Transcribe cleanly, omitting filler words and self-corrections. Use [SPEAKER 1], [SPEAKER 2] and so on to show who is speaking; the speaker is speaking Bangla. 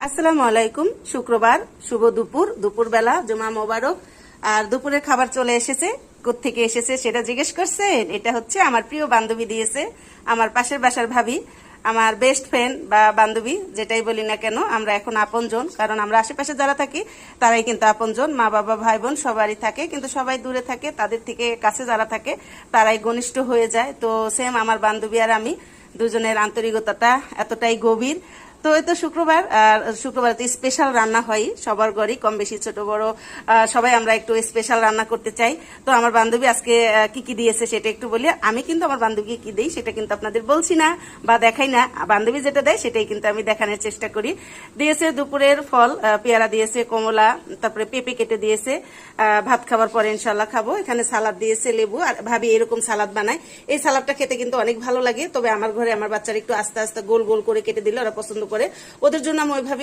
[SPEAKER 1] আসসালামু আলাইকুম। শুক্রবার, শুভ দুপুর বেলা, জুমা মোবারক। আর দুপুরের খাবার চলে এসেছে। কোত্থেকে এসেছে সেটা জিজ্ঞেস করছেন? এটা হচ্ছে আমার প্রিয় বান্ধবী দিয়েছে, আমার পাশের বাসার ভাবি, আমার বেস্ট ফ্রেন্ড বা বান্ধবী যেটাই বলি না কেন, আমরা এখন আপনজন। কারণ আমরা আশেপাশে যারা থাকি তারাই কিন্তু আপনজন, মা বাবা ভাই বোন সবারই থাকে, কিন্তু সবাই দূরে থাকে, তাদের থেকে কাছে যারা থাকে তারাই ঘনিষ্ঠ হয়ে যায়। তো সেম আমার বান্ধবী আর আমি দুজনের আন্তরিকতাটা এতটাই গভীর। তো এই তো শুক্রবার, আর শুক্রবার তো স্পেশাল রান্না হয় সবার ঘরেই, কম বেশি ছোট বড় সবাই আমরা একটু স্পেশাল রান্না করতে চাই। তো আমার বান্ধবী আজকে কি কি দিয়েছে সেটা একটু বলি। আমি কিন্তু আমার বান্ধবীকে কি দিই সেটা কিন্তু আপনাদের বলছি না বা দেখাই না, বান্ধবী যেটা দেয় সেটাই কিন্তু আমি দেখানোর চেষ্টা করি। দিয়েছে দুপুরের ফল, পেয়ারা দিয়েছে, কমলা, তারপরে পেঁপে কেটে দিয়েছে। ভাত খাবার পরে ইনশাল্লাহ খাবো। এখানে সালাদ দিয়েছে, লেবু। আর ভাবি এরকম সালাদ বানায়, এই সালাদটা খেতে কিন্তু অনেক ভালো লাগে। তবে আমার ঘরে আমার বাচ্চারা একটু আস্তে আস্তে গোল গোল করে কেটে দিলে ওরা পছন্দ করে, ওদের জন্য আমি ওইভাবে